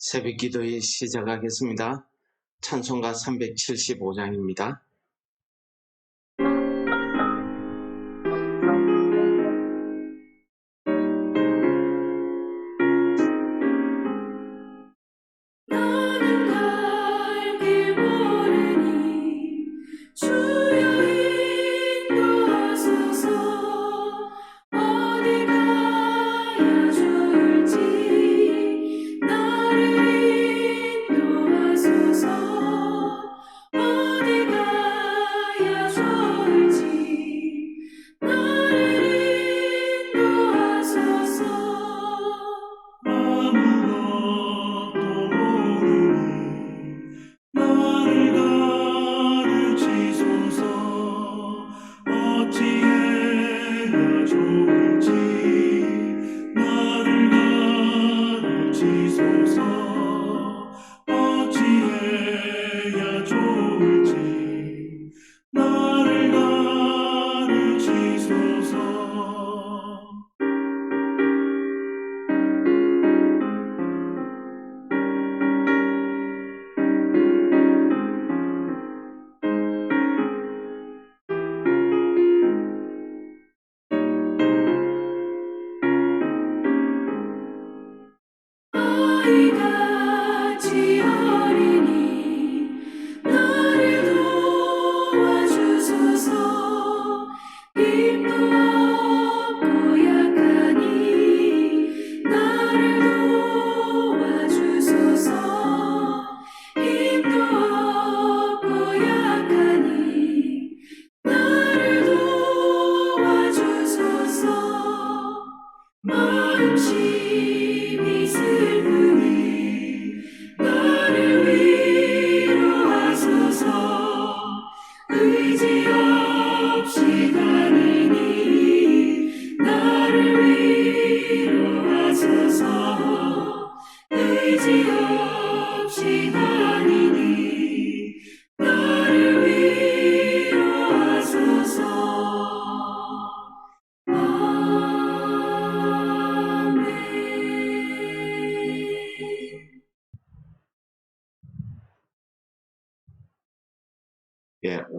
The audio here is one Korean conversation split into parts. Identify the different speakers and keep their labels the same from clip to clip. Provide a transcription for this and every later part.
Speaker 1: 새벽 기도회 시작하겠습니다. 찬송가 375장입니다.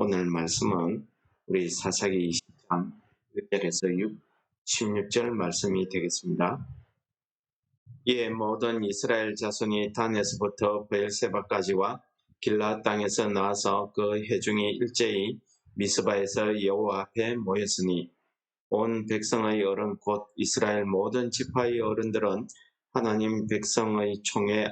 Speaker 1: 오늘 말씀은 우리 사사기 20장 1절에서 16절 말씀이 되겠습니다. 이에 모든 이스라엘 자손이 단에서부터 베엘세바까지와 길라 땅에서 나와서 그 회중이 일제히 미스바에서 여호와 앞에 모였으니 온 백성의 어른 곧 이스라엘 모든 지파의 어른들은 하나님 백성의 총회에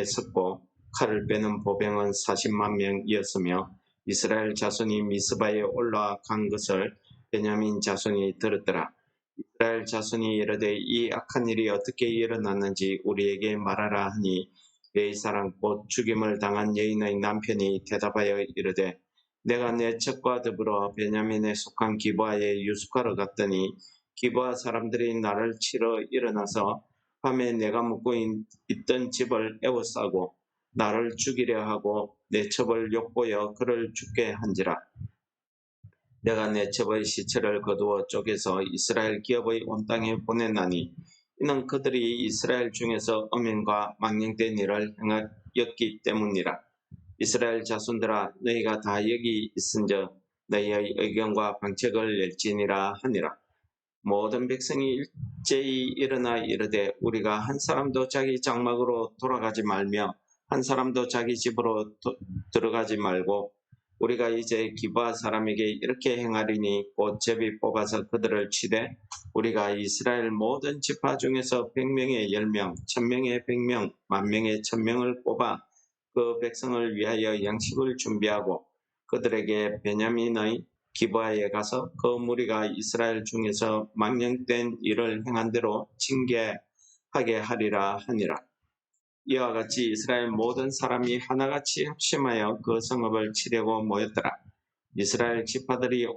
Speaker 1: 섰고 칼을 빼는 보병은 40만 명이었으며 이스라엘 자손이 미스바에 올라간 것을 베냐민 자손이 들었더라. 이스라엘 자손이 이르되 이 악한 일이 어떻게 일어났는지 우리에게 말하라 하니 레위 사람 곧 죽임을 당한 여인의 남편이 대답하여 이르되 내가 내 첩과 더불어 베냐민에 속한 기브아에 유숙하러 갔더니 기브아 사람들이 나를 치러 일어나서 밤에 내가 묵고 있던 집을 에워싸고 나를 죽이려 하고 내 첩을 욕보여 그를 죽게 한지라. 내가 내 첩의 시체를 거두어 쪼개서 이스라엘 기업의 온 땅에 보냈나니 이는 그들이 이스라엘 중에서 음행과 망령된 일을 행하였기 때문이라. 이스라엘 자손들아 너희가 다 여기 있은즉 너희의 의견과 방책을 낼지니라 하니라. 모든 백성이 일제히 일어나 이르되 우리가 한 사람도 자기 장막으로 돌아가지 말며 한 사람도 자기 집으로 들어가지 말고 우리가 이제 기브아 사람에게 이렇게 행하리니 곧 제비 뽑아서 그들을 치되 우리가 이스라엘 모든 지파 중에서 100명에 10명, 1000명에 100명, 10,000명에 1000명을 뽑아 그 백성을 위하여 양식을 준비하고 그들에게 베냐민의 기브아에 가서 그 무리가 이스라엘 중에서 망령된 일을 행한 대로 징계하게 하리라 하니라. 이와 같이 이스라엘 모든 사람이 하나같이 합심하여 그 성읍을 치려고 모였더라. 이스라엘 지파들이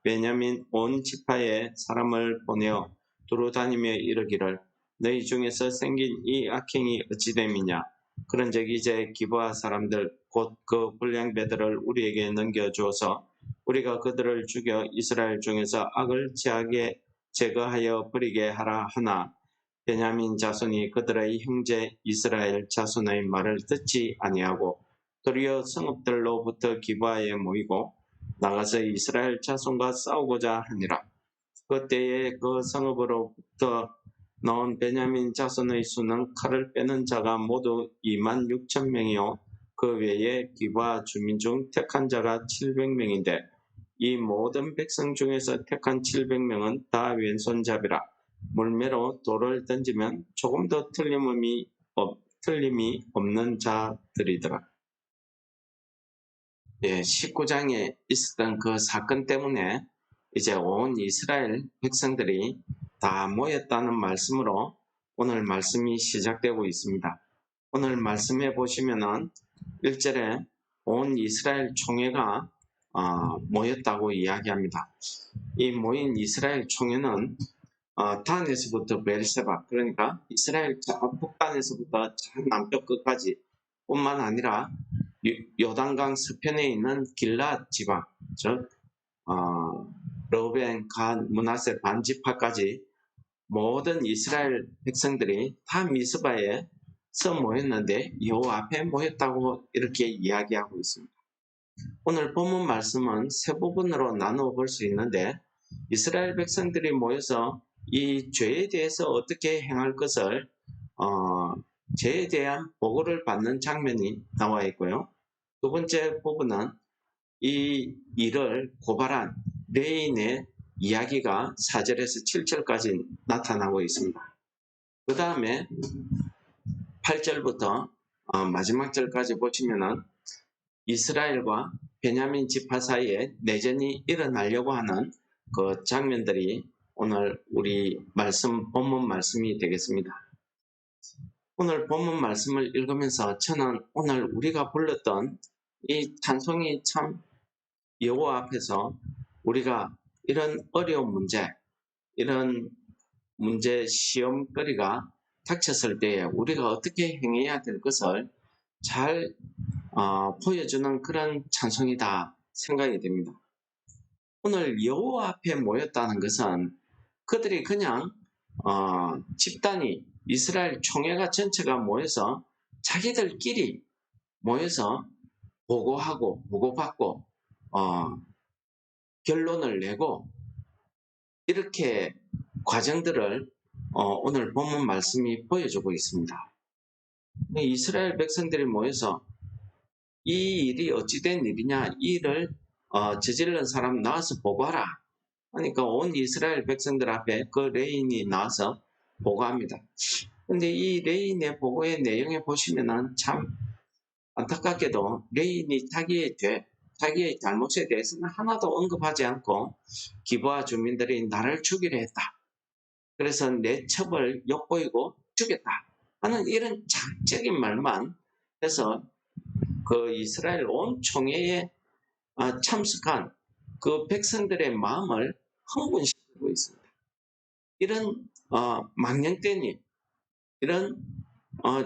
Speaker 1: 베냐민 온 지파에 사람을 보내어 두루 다니며 이르기를 너희 중에서 생긴 이 악행이 어찌 됨이냐. 그런즉 이제 기브아 사람들 곧 그 불량배들을 우리에게 넘겨주어서 우리가 그들을 죽여 이스라엘 중에서 악을 제거하여 버리게 하라 하나 베냐민 자손이 그들의 형제 이스라엘 자손의 말을 듣지 아니하고 도리어 성읍들로부터 기브아에 모이고 나가서 이스라엘 자손과 싸우고자 하니라. 그때에 그 성읍으로부터 나온 베냐민 자손의 수는 칼을 빼는 자가 모두 26,000명이요 그 외에 기브아 주민 중 택한 자가 700명인데 이 모든 백성 중에서 택한 700명은 다 왼손잡이라. 물매로 돌을 던지면 조금도 틀림이 없는 자들이더라. 19장에 있었던 그 사건 때문에 이제 온 이스라엘 백성들이 다 모였다는 말씀으로 오늘 말씀이 시작되고 있습니다. 오늘 말씀에 보시면은 1절에 온 이스라엘 총회가 모였다고 이야기합니다. 이 모인 이스라엘 총회는 단에서부터 베르세바, 그러니까 이스라엘 북단에서부터 남쪽 끝까지 뿐만 아니라 요단강 서편에 있는 길랏 지방, 즉 르벤, 간, 므낫세 반지파까지 모든 이스라엘 백성들이 다 미스바에서 모였는데 여호와 앞에 모였다고 이렇게 이야기하고 있습니다. 오늘 본문 말씀은 세 부분으로 나누어 볼 수 있는데 이스라엘 백성들이 모여서 이 죄에 대해서 어떻게 행할 것을 죄에 대한 보고를 받는 장면이 나와 있고요. 두 번째 부분은 이 일을 고발한 레인의 이야기가 4절에서 7절까지 나타나고 있습니다. 그 다음에 8절부터 마지막 절까지 보시면은 이스라엘과 베냐민 지파 사이에 내전이 일어나려고 하는 그 장면들이 오늘 우리 본문 말씀이 되겠습니다. 오늘 본문 말씀을 읽으면서 저는 오늘 우리가 불렀던 이 찬송이 참 여호와 앞에서 우리가 이런 어려운 문제, 이런 문제 시험거리가 닥쳤을 때에 우리가 어떻게 행해야 될 것을 잘 보여주는 그런 찬송이다 생각이 됩니다. 오늘 여호와 앞에 모였다는 것은 그들이 그냥 집단이 이스라엘 총회가 전체가 모여서 자기들끼리 모여서 보고하고 보고받고 결론을 내고 이렇게 과정들을 오늘 본문 말씀이 보여주고 있습니다. 이스라엘 백성들이 모여서 이 일이 어찌된 일이냐, 이 일을 저지른 사람 나와서 보고하라. 그러니까 온 이스라엘 백성들 앞에 그 레인이 나와서 보고합니다. 근데 이 레인의 보고의 내용에 보시면은 참 안타깝게도 레인이 자기의 잘못에 대해서는 하나도 언급하지 않고 기브아 주민들이 나를 죽이려 했다. 그래서 내 첩을 엿보이고 죽였다 하는 이런 장적인 말만 해서 그 이스라엘 온 총회에 참석한 그 백성들의 마음을 흥분시키고 있습니다. 이런 망령된 일, 이런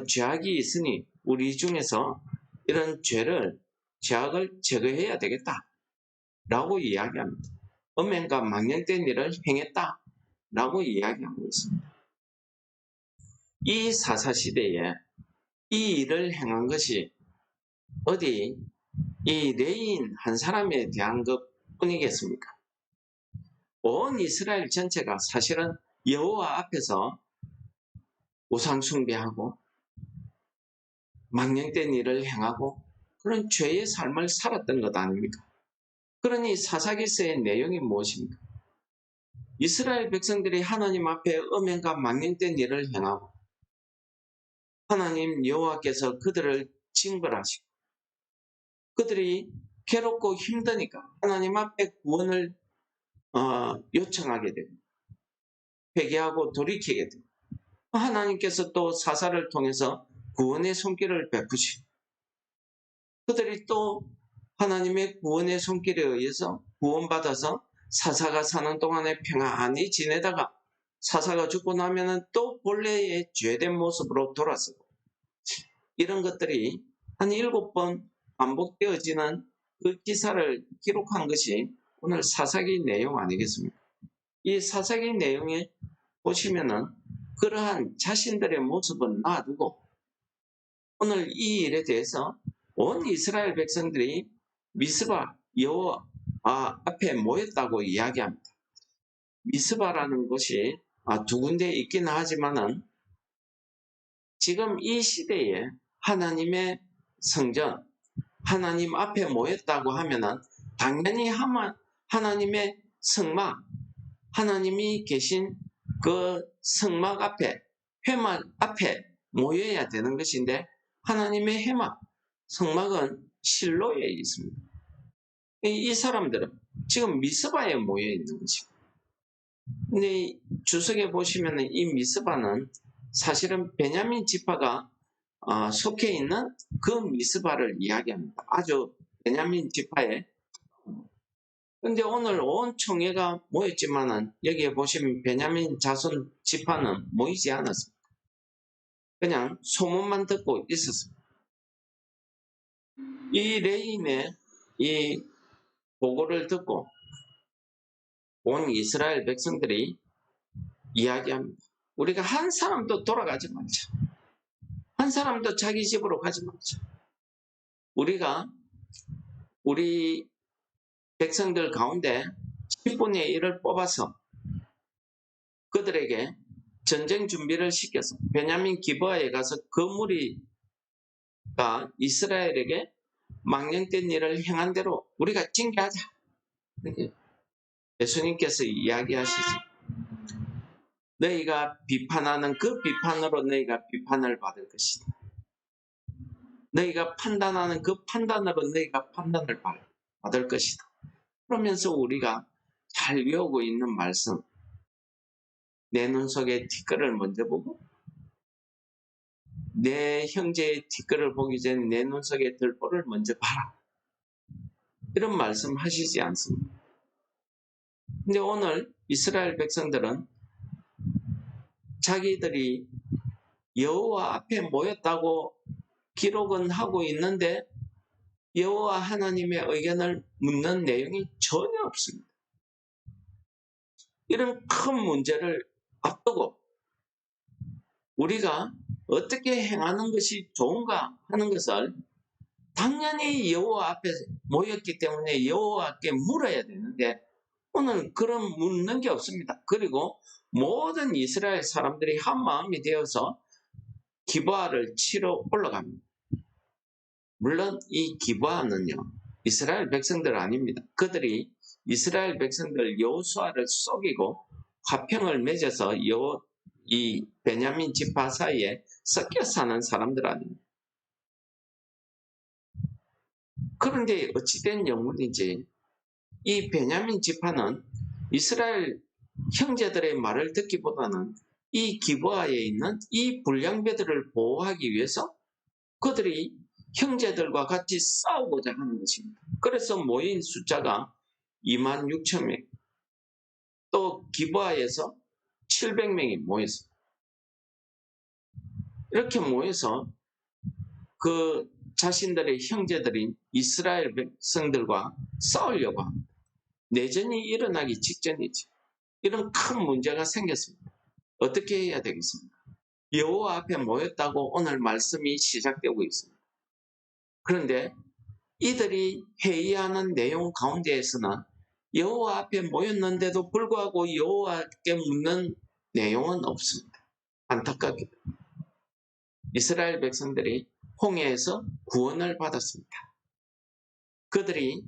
Speaker 1: 죄악이 있으니 우리 중에서 이런 죄악을 제거해야 되겠다 라고 이야기합니다. 음행과 망령된 일을 행했다 라고 이야기하고 있습니다. 이 사사시대에 이 일을 행한 것이 어디 이 레인 한 사람에 대한 것 뿐이겠습니까? 온 이스라엘 전체가 사실은 여호와 앞에서 우상 숭배하고 망령된 일을 행하고 그런 죄의 삶을 살았던 것 아닙니까? 그러니 사사기서의 내용이 무엇입니까? 이스라엘 백성들이 하나님 앞에 음행과 망령된 일을 행하고 하나님 여호와께서 그들을 징벌하시고 그들이 괴롭고 힘드니까 하나님 앞에 구원을 요청하게 됩니다. 회개하고 돌이키게 됩니다. 하나님께서 또 사사를 통해서 구원의 손길을 베푸시고 그들이 또 하나님의 구원의 손길에 의해서 구원받아서 사사가 사는 동안에 평안히 지내다가 사사가 죽고 나면은 또 본래의 죄된 모습으로 돌아서고 이런 것들이 한 7번 반복되어지는 그 기사를 기록한 것이 오늘 사사기 내용 아니겠습니까? 이 사사기 내용에 보시면은 그러한 자신들의 모습은 놔두고 오늘 이 일에 대해서 온 이스라엘 백성들이 미스바 여호와 앞에 모였다고 이야기합니다. 미스바라는 곳이 두 군데 있긴 하지만은 지금 이 시대에 하나님의 성전, 하나님 앞에 모였다고 하면은 당연히 하나님의 성막, 하나님이 계신 그 성막 앞에, 회막 앞에 모여야 되는 것인데 하나님의 회막, 성막은 실로에 있습니다. 이 사람들은 지금 미스바에 모여 있는 거죠. 근데 주석에 보시면 이 미스바는 사실은 베냐민 지파가 속해 있는 그 미스바를 이야기합니다. 아주 베냐민 지파에. 근데 오늘 온 총회가 모였지만은 여기에 보시면 베냐민 자손 지파는 모이지 않았습니다. 그냥 소문만 듣고 있었습니다. 이 레인의 이 보고를 듣고 온 이스라엘 백성들이 이야기합니다. 우리가 한 사람도 돌아가지 말자. 한 사람도 자기 집으로 가지 말자. 우리가 우리 백성들 가운데 10분의 1을 뽑아서 그들에게 전쟁 준비를 시켜서 베냐민 기브아에 가서 그 무리가 이스라엘에게 망령된 일을 행한 대로 우리가 징계하자. 이렇게 예수님께서 이야기하시지. 너희가 비판하는 그 비판으로 너희가 비판을 받을 것이다. 너희가 판단하는 그 판단으로 너희가 판단을 받을 것이다. 그러면서 우리가 잘 외우고 있는 말씀, 내 눈 속에 티끌을 먼저 보고 내 형제의 티끌을 보기 전에 내 눈 속에 들보를 먼저 봐라. 이런 말씀 하시지 않습니다. 근데 오늘 이스라엘 백성들은 자기들이 여호와 앞에 모였다고 기록은 하고 있는데 여호와 하나님의 의견을 묻는 내용이 전혀 없습니다. 이런 큰 문제를 앞두고 우리가 어떻게 행하는 것이 좋은가 하는 것을 당연히 여호와 앞에 모였기 때문에 여호와께 물어야 되는데 오늘 그런 묻는 게 없습니다. 그리고 모든 이스라엘 사람들이 한 마음이 되어서 기브아를 치러 올라갑니다. 물론 이 기브아는요 이스라엘 백성들 아닙니다. 그들이 이스라엘 백성들 여호수아를 속이고 화평을 맺어서 이 베냐민 지파 사이에 섞여 사는 사람들 아닙니다. 그런데 어찌된 영문인지 이 베냐민 지파는 이스라엘 형제들의 말을 듣기보다는 이 기브아에 있는 이 불량배들을 보호하기 위해서 그들이 형제들과 같이 싸우고자 하는 것입니다. 그래서 모인 숫자가 26,000명, 또 기브아에서 700명이 모였습니다. 이렇게 모여서 그 자신들의 형제들인 이스라엘 백성들과 싸우려고 합니다. 내전이 일어나기 직전이지. 이런 큰 문제가 생겼습니다. 어떻게 해야 되겠습니까? 여호와 앞에 모였다고 오늘 말씀이 시작되고 있습니다. 그런데 이들이 회의하는 내용 가운데에서는 여호와 앞에 모였는데도 불구하고 여호와께 묻는 내용은 없습니다. 안타깝게도 이스라엘 백성들이 홍해에서 구원을 받았습니다. 그들이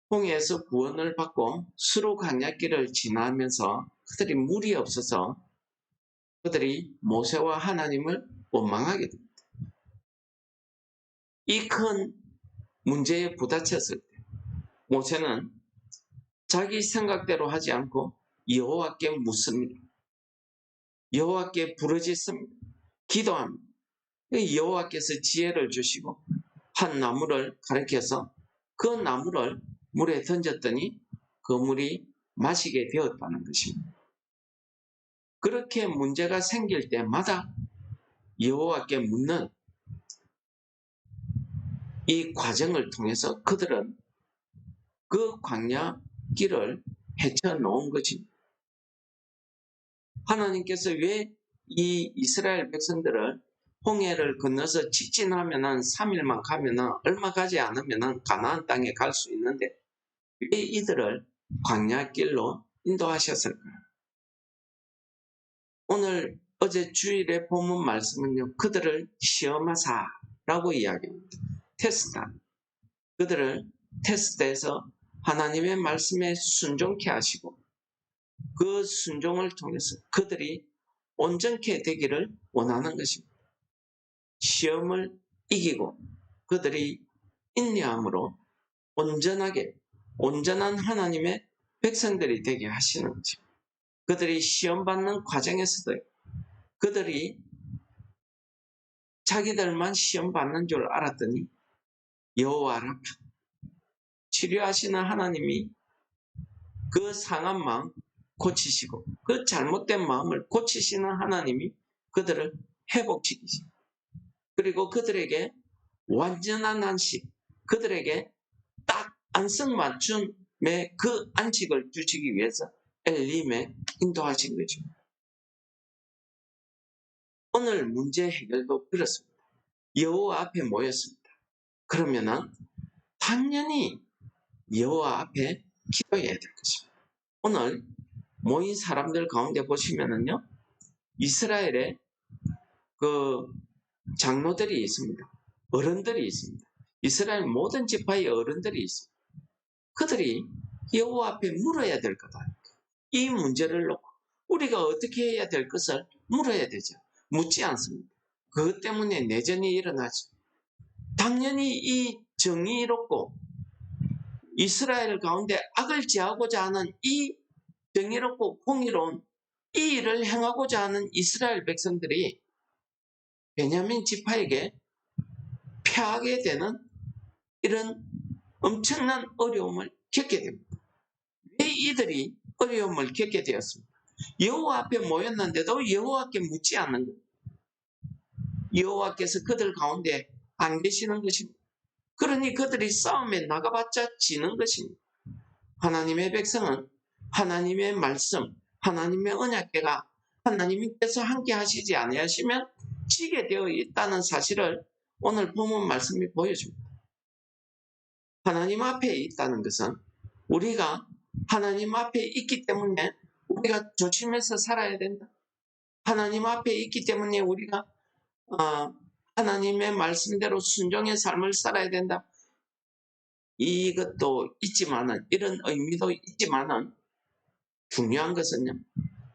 Speaker 1: 홍해에서 구원을 받고 수로 강약길을 지나면서 그들이 물이 없어서 그들이 모세와 하나님을 원망하게 됩니다. 이 큰 문제에 부딪혔을 때 모세는 자기 생각대로 하지 않고 여호와께 묻습니다. 여호와께 부르짖습니다. 기도합니다. 여호와께서 지혜를 주시고 한 나무를 가리켜서 그 나무를 물에 던졌더니 그 물이 마시게 되었다는 것입니다. 그렇게 문제가 생길 때마다 여호와께 묻는 이 과정을 통해서 그들은 그 광야 길을 헤쳐놓은 것입니다. 하나님께서 왜 이 이스라엘 백성들을 홍해를 건너서 직진하면은 3일만 가면은 얼마 가지 않으면은 가나안 땅에 갈 수 있는데 왜 이들을 광야 길로 인도하셨을까요? 오늘 어제 주일에 본문 말씀은요, 그들을 시험하사라고 이야기합니다. 테스트다. 그들을 테스트해서 하나님의 말씀에 순종케 하시고 그 순종을 통해서 그들이 온전케 되기를 원하는 것입니다. 시험을 이기고 그들이 인내함으로 온전한 하나님의 백성들이 되게 하시는 것입니다. 그들이 시험받는 과정에서도 그들이 자기들만 시험받는 줄 알았더니 여호와 라파 치료하시는 하나님이 그 상한 마음 고치시고 그 잘못된 마음을 고치시는 하나님이 그들을 회복시키시고 그리고 그들에게 완전한 안식, 그들에게 딱 안성맞춤의 그 안식을 주시기 위해서 엘림에 인도하신 거죠. 오늘 문제 해결도 그렇습니다. 여호와 앞에 모였습니다. 그러면은 당연히 여호와 앞에 기도해야 될 것입니다. 오늘 모인 사람들 가운데 보시면은요, 이스라엘의 그 장로들이 있습니다. 어른들이 있습니다. 이스라엘 모든 지파의 어른들이 있습니다. 그들이 여호와 앞에 물어야 될 거다. 이 문제를 놓고 우리가 어떻게 해야 될 것을 물어야 되죠. 묻지 않습니다. 그것 때문에 내전이 일어나죠. 당연히 이 정의롭고 이스라엘 가운데 악을 제하고자 하는 이 정의롭고 공의로운 이 일을 행하고자 하는 이스라엘 백성들이 베냐민 지파에게 패하게 되는 이런 엄청난 어려움을 겪게 됩니다. 왜 이들이 어려움을 겪게 되었습니까? 여호와 앞에 모였는데도 여호와께 묻지 않는 거예요. 여호와께서 그들 가운데 안 계시는 것입니다. 그러니 그들이 싸움에 나가봤자 지는 것입니다. 하나님의 백성은 하나님의 말씀, 하나님의 언약궤가 하나님께서 함께 하시지 아니하시면 지게 되어 있다는 사실을 오늘 본문 말씀이 보여줍니다. 하나님 앞에 있다는 것은 우리가 하나님 앞에 있기 때문에 우리가 조심해서 살아야 된다. 하나님 앞에 있기 때문에 우리가 하나님의 말씀대로 순종의 삶을 살아야 된다. 이것도 있지만은 이런 의미도 있지만은 중요한 것은요.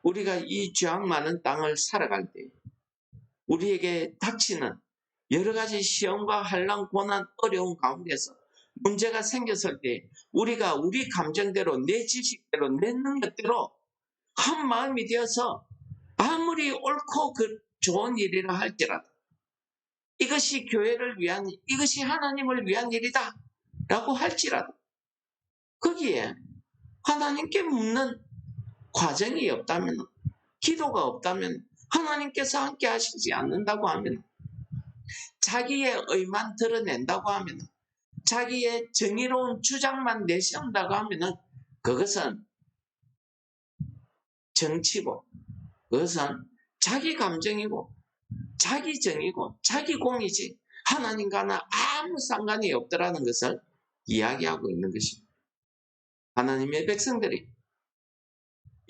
Speaker 1: 우리가 이 죄악 많은 땅을 살아갈 때 우리에게 닥치는 여러 가지 시험과 환난, 고난, 어려움 가운데서 문제가 생겼을 때 우리가 우리 감정대로 내 지식대로 내 능력대로 한 마음이 되어서 아무리 옳고 좋은 일이라 할지라도 이것이 교회를 위한 이것이 하나님을 위한 일이다 라고 할지라도 거기에 하나님께 묻는 과정이 없다면 기도가 없다면 하나님께서 함께 하시지 않는다고 하면 자기의 의만 드러낸다고 하면 자기의 정의로운 주장만 내세운다고 하면 그것은 정치고 그것은 자기 감정이고 자기 정의고 자기 공이지 하나님과는 아무 상관이 없더라는 것을 이야기하고 있는 것입니다. 하나님의 백성들이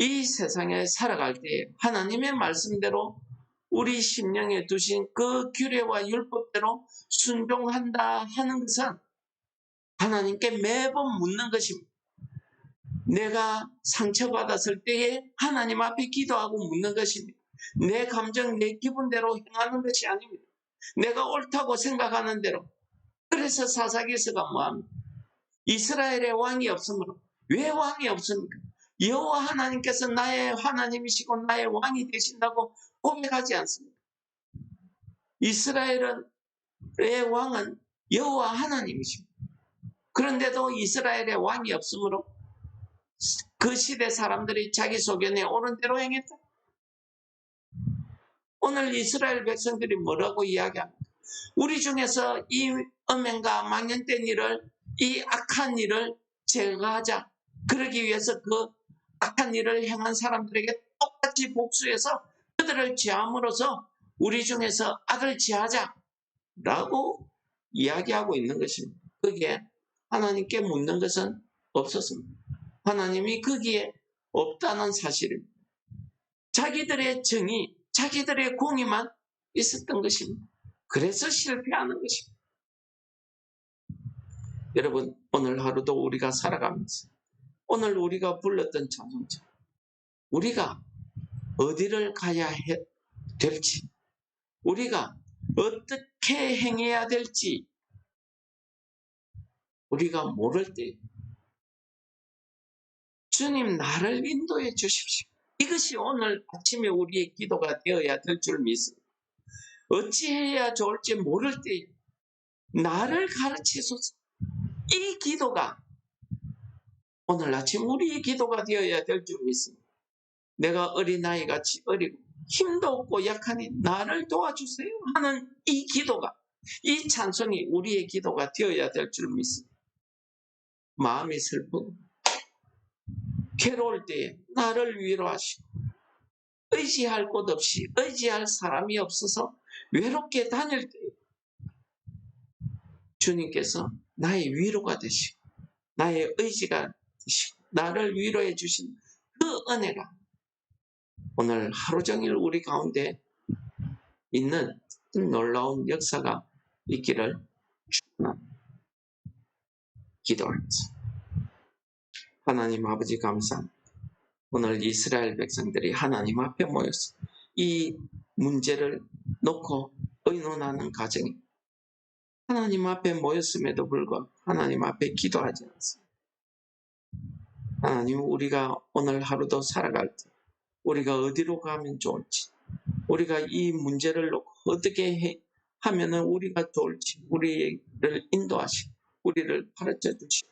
Speaker 1: 이 세상에 살아갈 때 하나님의 말씀대로 우리 심령에 두신 그 규례와 율법대로 순종한다 하는 것은 하나님께 매번 묻는 것입니다. 내가 상처받았을 때에 하나님 앞에 기도하고 묻는 것입니다. 내 감정, 내 기분대로 행하는 것이 아닙니다. 내가 옳다고 생각하는 대로. 그래서 사사기서가 뭐합니까? 이스라엘의 왕이 없으므로. 왜 왕이 없습니까? 여호와 하나님께서 나의 하나님이시고 나의 왕이 되신다고 고백하지 않습니까? 이스라엘의 왕은 여호와 하나님이십니다. 그런데도 이스라엘의 왕이 없으므로 그 시대 사람들이 자기 소견에 옳은 대로 행했다. 오늘 이스라엘 백성들이 뭐라고 이야기합니까? 우리 중에서 이 음행과 망연된 일을 이 악한 일을 제거하자. 그러기 위해서 그 악한 일을 행한 사람들에게 똑같이 복수해서 그들을 제함으로써 우리 중에서 아들 제하자라고 이야기하고 있는 것입니다. 거기에 하나님께 묻는 것은 없었습니다. 하나님이 거기에 없다는 사실입니다. 자기들의 정의, 자기들의 공의만 있었던 것입니다. 그래서 실패하는 것입니다. 여러분, 오늘 하루도 우리가 살아가면서 오늘 우리가 불렀던 찬송처럼 우리가 어디를 가야 될지, 우리가 어떻게 행해야 될지 우리가 모를 때 주님 나를 인도해 주십시오. 이것이 오늘 아침에 우리의 기도가 되어야 될 줄 믿습니다. 어찌해야 좋을지 모를 때 나를 가르치소서. 이 기도가 오늘 아침 우리의 기도가 되어야 될 줄 믿습니다. 내가 어린아이같이 어리고 힘도 없고 약하니 나를 도와주세요 하는 이 기도가, 이 찬송이 우리의 기도가 되어야 될 줄 믿습니다. 마음이 슬프고 괴로울 때에 나를 위로하시고 의지할 곳 없이 의지할 사람이 없어서 외롭게 다닐 때 주님께서 나의 위로가 되시고 나의 의지가 되시고 나를 위로해 주신 그 은혜가 오늘 하루 종일 우리 가운데 있는 놀라운 역사가 있기를 축원합니다. 기도합니다. 하나님 아버지 감사합니다. 오늘 이스라엘 백성들이 하나님 앞에 모여서 이 문제를 놓고 의논하는 과정이 하나님 앞에 모였음에도 불구하고 하나님 앞에 기도하지 않습니다. 하나님, 우리가 오늘 하루도 살아갈 때 우리가 어디로 가면 좋을지, 우리가 이 문제를 놓고 어떻게 하면 우리가 좋을지 우리를 인도하시고 우리를 가르쳐 주시고,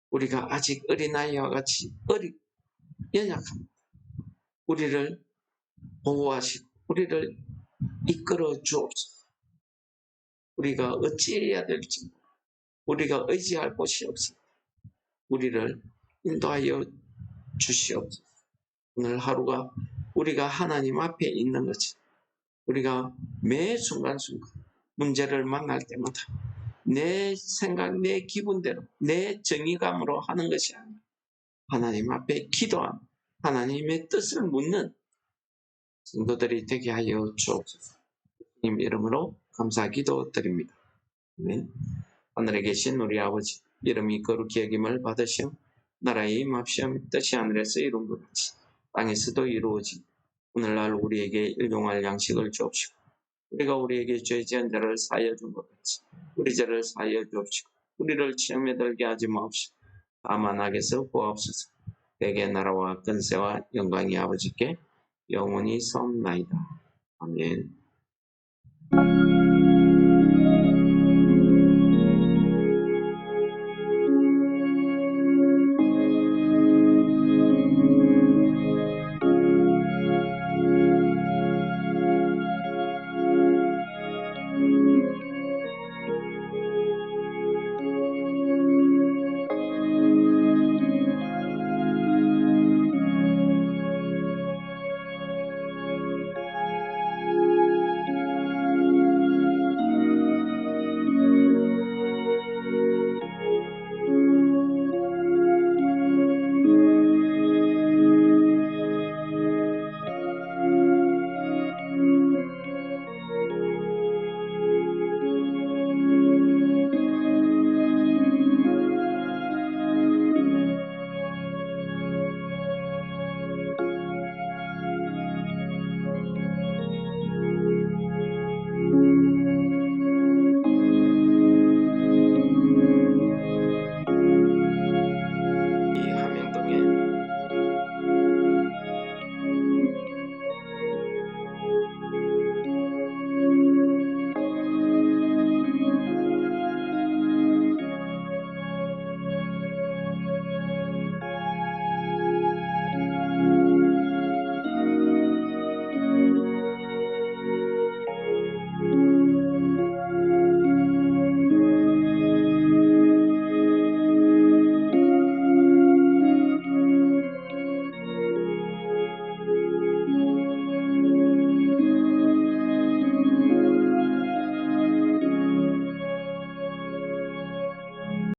Speaker 1: 우리가 아직 어린아이와 같이 어리고 연약합니다. 우리를 보호하시고 우리를 이끌어 주옵소서. 우리가 어찌해야 될지, 우리가 의지할 곳이 없습니다. 우리를 인도하여 주시옵소서. 오늘 하루가 우리가 하나님 앞에 있는 것이, 우리가 매 순간순간 문제를 만날 때마다 내 생각, 내 기분대로, 내 정의감으로 하는 것이 아니라 하나님 앞에 기도하며 하나님의 뜻을 묻는 성도들이 되게 하여 주옵소서. 주님 이름으로 감사 기도 드립니다. 아멘. 하늘에 계신 우리 아버지, 이름이 거룩히 여김을 받으시오. 나라의 임합시오. 뜻이 하늘에서 이룬 것 같이 땅에서도 이루어지. 오늘날 우리에게 일용할 양식을 주옵시고, 우리가 우리에게 죄 지은 자를 사하여 준 것 같이 우리 죄를 사하여 주옵시고, 우리를 시험에 들게 하지 마옵시고 다만 악에서 구하옵소서. 대개 나라와 권세와 영광이 아버지께 영원히 섬나이다. 아멘.